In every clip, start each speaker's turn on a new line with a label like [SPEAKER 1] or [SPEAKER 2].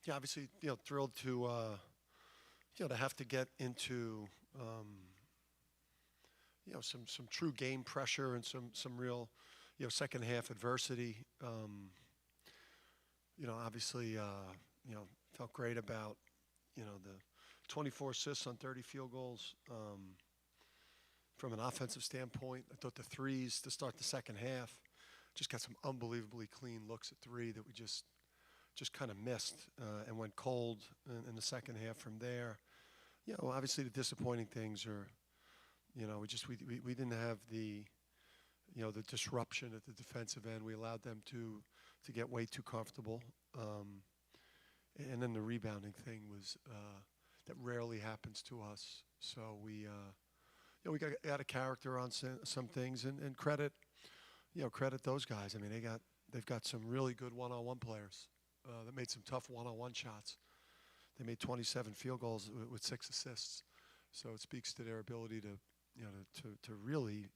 [SPEAKER 1] Yeah, obviously, thrilled to to have to get into some true game pressure and some real second half adversity. Obviously, felt great about the 24 assists on 30 field goals. From an offensive standpoint, I thought the threes to start the second half just got some unbelievably clean looks at three that we just kind of missed and went cold in the second half from there. Obviously the disappointing things are, we didn't have the disruption at the defensive end. We allowed them to get way too comfortable. And then the rebounding thing was that rarely happens to us. So we got out of character on some things and credit those guys. I mean, they've got some really good one-on-one players that made some tough one-on-one shots. They made 27 field goals with 6 assists. So it speaks to their ability to really,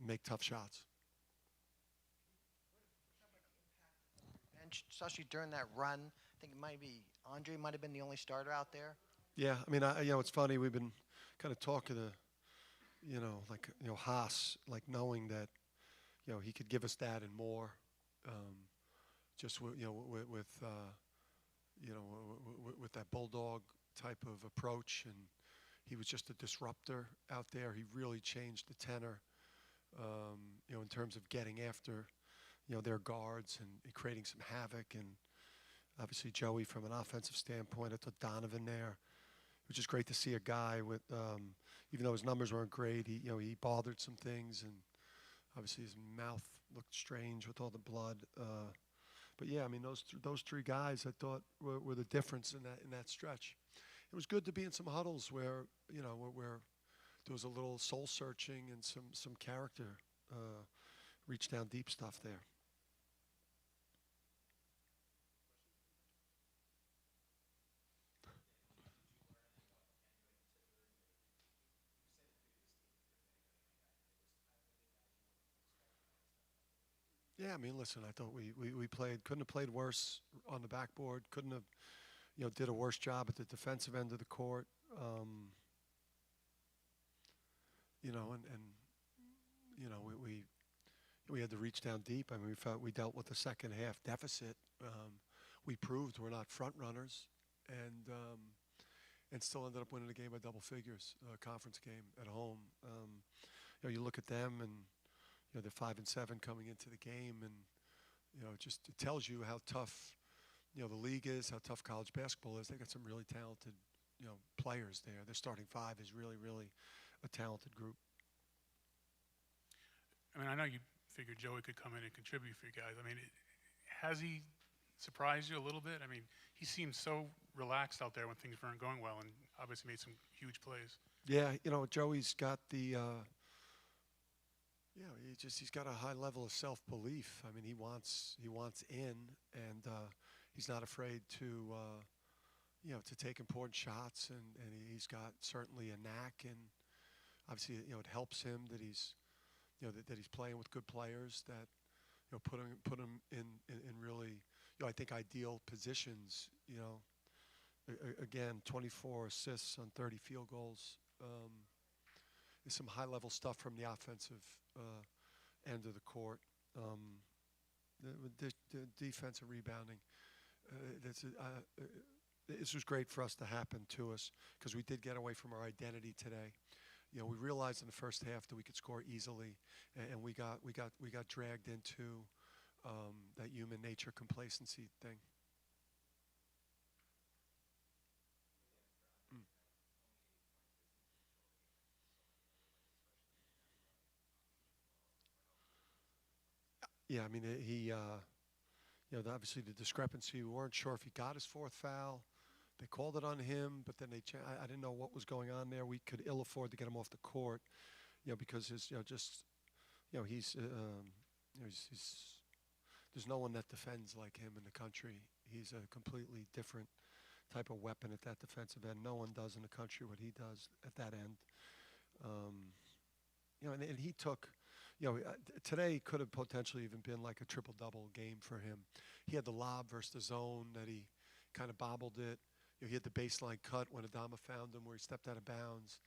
[SPEAKER 1] make tough shots.
[SPEAKER 2] Bench, especially during that run. I think it might be Andre might have been the only starter out there.
[SPEAKER 1] Yeah, I mean, it's funny. We've been kind of talking to, Haas, like knowing that, he could give us that and more. Just with that bulldog type of approach, and he was just a disruptor out there. He really changed the tenor, in terms of getting after, their guards and creating some havoc. And obviously Joey, from an offensive standpoint, I thought Donovan there. It was just great to see a guy with, even though his numbers weren't great, he bothered some things, and obviously his mouth looked strange with all the blood. But yeah, I mean, those 3 guys I thought were the difference in that stretch. It was good to be in some huddles where where there was a little soul searching and some character, reach down deep stuff there. Yeah, I mean, listen, I thought we couldn't have played worse on the backboard. Couldn't have, did a worse job at the defensive end of the court. And we had to reach down deep. I mean, we felt we dealt with a second half deficit. We proved we're not front runners, and still ended up winning the game by double figures, conference game at home. You look at them, and they're 5-7 coming into the game, and it tells you how tough the league is, how tough college basketball is. They got some really talented players there. Their starting 5 is really, really a talented group.
[SPEAKER 3] I mean, I know you figured Joey could come in and contribute for you guys. I mean, has he surprised you a little bit? I mean, he seemed so relaxed out there when things weren't going well, and obviously made some huge plays.
[SPEAKER 1] Yeah, Joey's got the he's got a high level of self-belief. I mean, he wants in, and he's not afraid to to take important shots, and he's got certainly a knack, and obviously it helps him that he's that he's playing with good players that put him in really I think ideal positions. Again, 24 assists on 30 field goals. Is some high-level stuff from the offensive end of the court. The defensive rebounding. This was great for us to happen to us because we did get away from our identity today. We realized in the first half that we could score easily, and we got dragged into that human nature complacency thing. Yeah, I mean, obviously the discrepancy. We weren't sure if he got his 4th foul. They called it on him, but then I didn't know what was going on there. We could ill afford to get him off the court, because his, there's no one that defends like him in the country. He's a completely different type of weapon at that defensive end. No one does in the country what he does at that end. And he took. Today could have potentially even been like a triple-double game for him. He had the lob versus the zone that he kind of bobbled it. He had the baseline cut when Adama found him where he stepped out of bounds.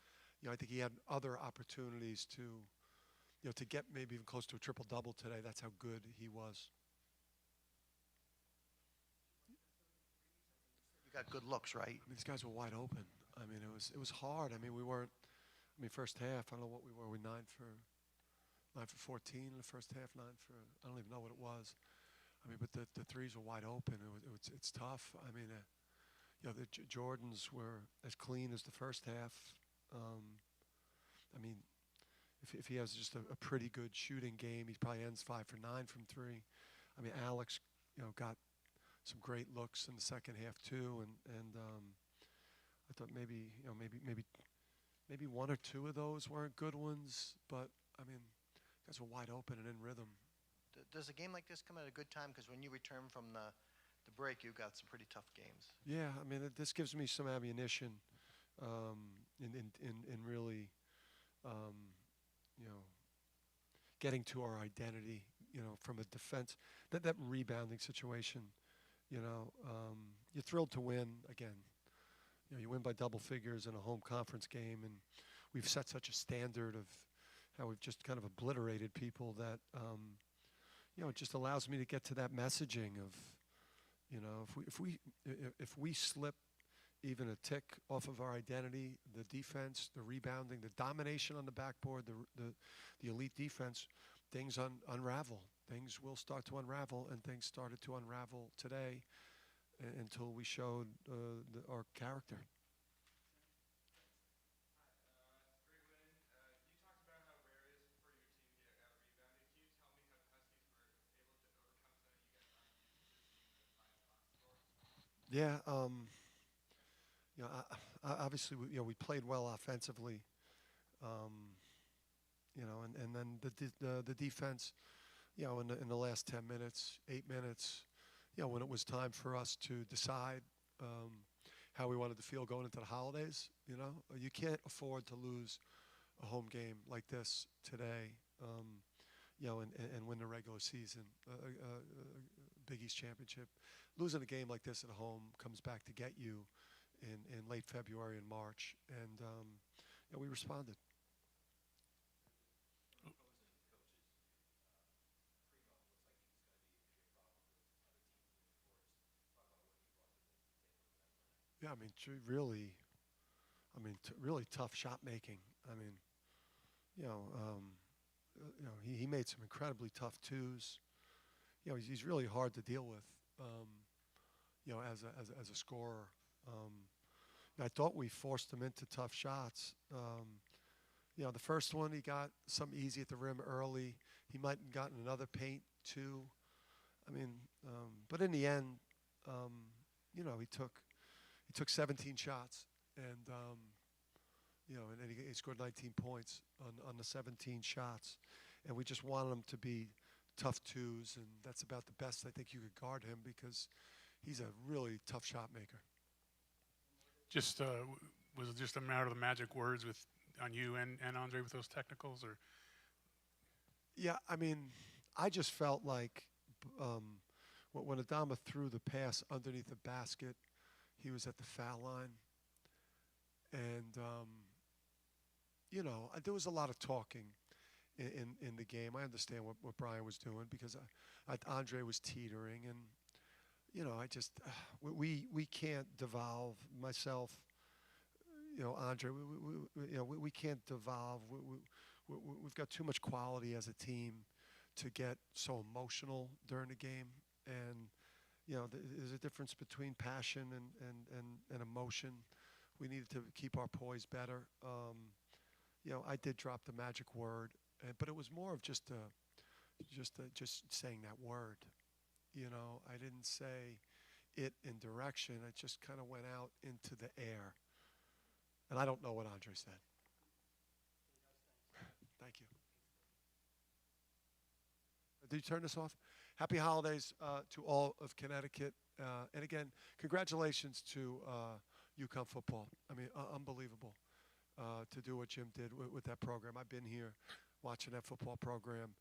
[SPEAKER 1] I think he had other opportunities to get maybe even close to a triple-double today. That's how good he was.
[SPEAKER 2] You got good looks, right?
[SPEAKER 1] I mean, these guys were wide open. I mean, it was hard. I mean, we weren't. I mean, first half, I don't know what we were. We 9 for 14 in the first half. I don't even know what it was. I mean, but the threes were wide open. It's tough. I mean, the Jordans were as clean as the first half. I mean, if he has just a pretty good shooting game, he probably ends 5 for 9 from 3. I mean, Alex, got some great looks in the second half too, and I thought maybe one or two of those weren't good ones, but I mean, guys were wide open and in rhythm.
[SPEAKER 2] Does a game like this come at a good time? Because when you return from the break, you got some pretty tough games.
[SPEAKER 1] Yeah, I mean, this gives me some ammunition in really, getting to our identity, from a defense, that rebounding situation, you're thrilled to win again. You win by double figures in a home conference game, and we've set such a standard of how we've just kind of obliterated people that, it just allows me to get to that messaging of, if we slip even a tick off of our identity, the defense, the rebounding, the domination on the backboard, the elite defense, things unravel. Things will start to unravel, and things started to unravel today until we showed our character. Yeah, obviously, we played well offensively, and then the defense, in the last 10 minutes, 8 minutes, when it was time for us to decide how we wanted to feel going into the holidays, you can't afford to lose a home game like this today, and win the regular season, Big East championship. Losing a game like this at home comes back to get you in late February and March, and we responded. Yeah, I mean, really tough shot making. I mean, he made some incredibly tough twos. He's really hard to deal with. As a scorer. I thought we forced him into tough shots. The first one, he got some easy at the rim early. He might have gotten another paint too. I mean, but in the end, he took 17 shots, and and he scored 19 points on the 17 shots, and we just wanted him to be tough twos, and that's about the best I think you could guard him because he's a really tough shot maker.
[SPEAKER 3] Just was it just a matter of the magic words on you and Andre with those technicals, or?
[SPEAKER 1] Yeah, I mean, I just felt like when Adama threw the pass underneath the basket, he was at the foul line, and there was a lot of talking in the game. I understand what Brian was doing because Andre was teetering, and we can't devolve myself, Andre. We can't devolve. We've got too much quality as a team to get so emotional during the game, and there's a difference between passion and emotion. We needed to keep our poise better. I did drop the magic word, but it was more of just saying that word. I didn't say it in direction. I just kind of went out into the air. And I don't know what Andre said. Thank you. Did you turn this off? Happy holidays to all of Connecticut. And again, congratulations to UConn football. I mean, unbelievable to do what Jim did with that program. I've been here watching that football program,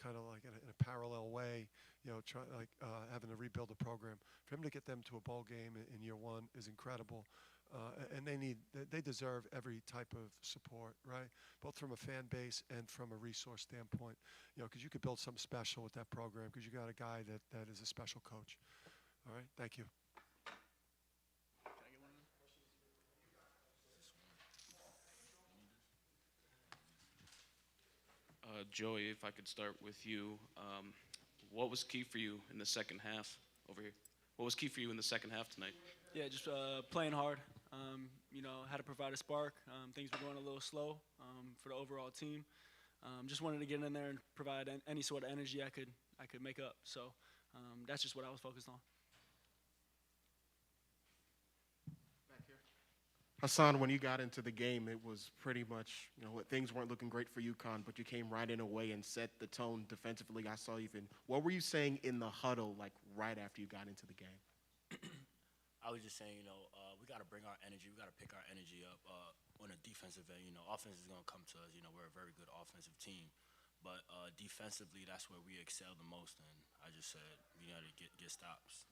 [SPEAKER 1] kind of like in a parallel way. having to rebuild a program. For him to get them to a bowl game in year one is incredible. And they deserve every type of support, right? Both from a fan base and from a resource standpoint, because you could build something special with that program because you got a guy that is a special coach. All right, thank you.
[SPEAKER 4] Joey, if I could start with you, what was key for you in the second half over here? What was key for you in the second half tonight?
[SPEAKER 5] Yeah, just playing hard. Had to provide a spark. Things were going a little slow for the overall team. Just wanted to get in there and provide any sort of energy I could make up. So that's just what I was focused on.
[SPEAKER 6] Hassan, when you got into the game, it was pretty much, things weren't looking great for UConn, but you came right in a way and set the tone defensively. I saw even, what were you saying in the huddle, like right after you got into the game?
[SPEAKER 7] I was just saying, we got to bring our energy. We got to pick our energy up on a defensive end. Offense is going to come to us. We're a very good offensive team. But defensively, that's where we excel the most. And I just said, we got to get stops.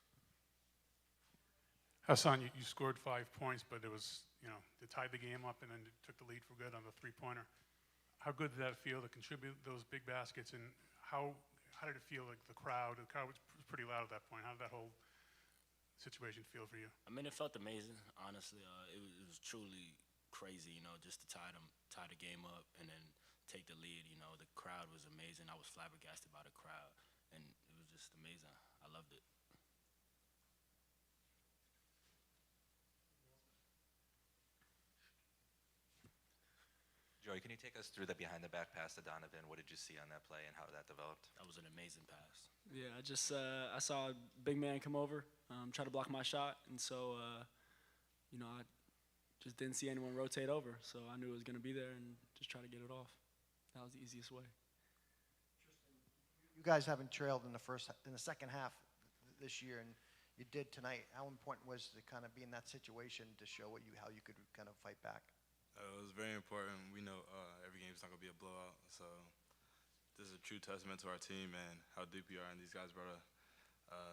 [SPEAKER 3] Hassan, you scored 5 points, but it was, they tied the game up and then took the lead for good on the three-pointer. How good did that feel to contribute those big baskets, and how did it feel like the crowd? The crowd was pretty loud at that point. How did that whole situation feel for you?
[SPEAKER 7] I mean, it felt amazing, honestly. It was truly crazy, just to tie the game up and then take the lead. The crowd was amazing. I was flabbergasted by the crowd, and it was just amazing. I loved it.
[SPEAKER 8] Joey, can you take us through the behind-the-back pass to Donovan? What did you see on that play, and how that developed?
[SPEAKER 7] That was an amazing pass.
[SPEAKER 5] Yeah, I saw a big man come over, try to block my shot, and so I just didn't see anyone rotate over, so I knew it was going to be there and just try to get it off. That was the easiest way.
[SPEAKER 2] You guys haven't trailed in the second half this year, and you did tonight. How important was to kind of be in that situation to show how you could kind of fight back?
[SPEAKER 9] It was very important. We know every game is not going to be a blowout, so this is a true testament to our team and how deep we are, and these guys brought a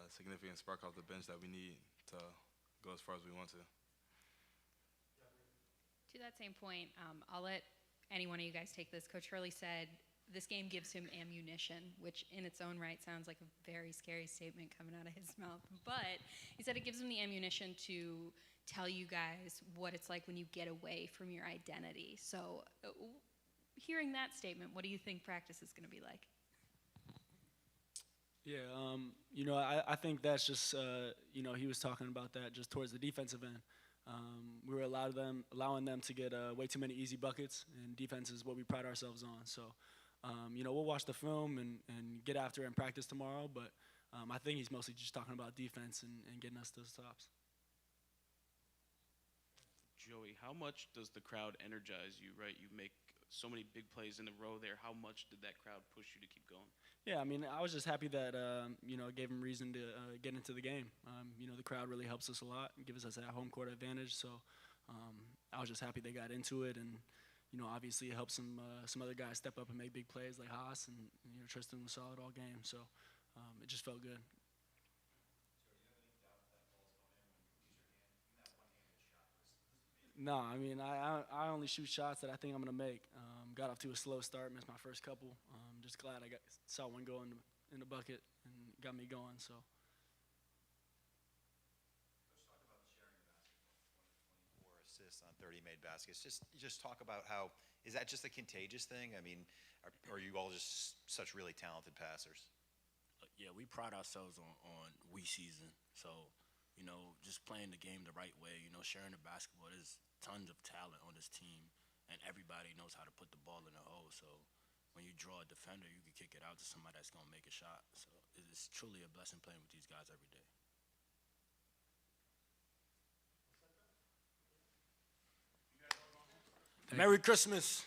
[SPEAKER 9] significant spark off the bench that we need to go as far as we want to.
[SPEAKER 10] To that same point, I'll let any one of you guys take this. Coach Hurley said this game gives him ammunition, which in its own right sounds like a very scary statement coming out of his mouth. But he said it gives him the ammunition to tell you guys what it's like when you get away from your identity. So hearing that statement, what do you think practice is going to be like?
[SPEAKER 5] Yeah, I think that's just, he was talking about that just towards the defensive end. We were allowing them to get way too many easy buckets, and defense is what we pride ourselves on. So, we'll watch the film and get after it in practice tomorrow, but I think he's mostly just talking about defense and getting us those stops.
[SPEAKER 4] Joey, how much does the crowd energize you, right? You make so many big plays in a row there. How much did that crowd push you to keep going?
[SPEAKER 5] Yeah, I mean, I was just happy that, it gave him reason to get into the game. The crowd really helps us a lot and gives us that home court advantage. So I was just happy they got into it. And, obviously it helps some other guys step up and make big plays like Haas. And Tristan was solid all game. So it just felt good. No, I mean, I only shoot shots that I think I'm going to make. Got off to a slow start, missed my first couple. Just glad I saw one go in the bucket and got me going. So.
[SPEAKER 11] Let's talk about sharing the basketball, 24 assists on 30 made baskets. Just talk about how, is that just a contagious thing? I mean, are you all just such really talented passers?
[SPEAKER 7] Yeah, we pride ourselves on we season. So, just playing the game the right way, sharing the basketball. There's tons of talent on this team, and everybody knows how to put the ball in the hole. So when you draw a defender, you can kick it out to somebody that's going to make a shot. So it's truly a blessing playing with these guys every day. Merry Christmas.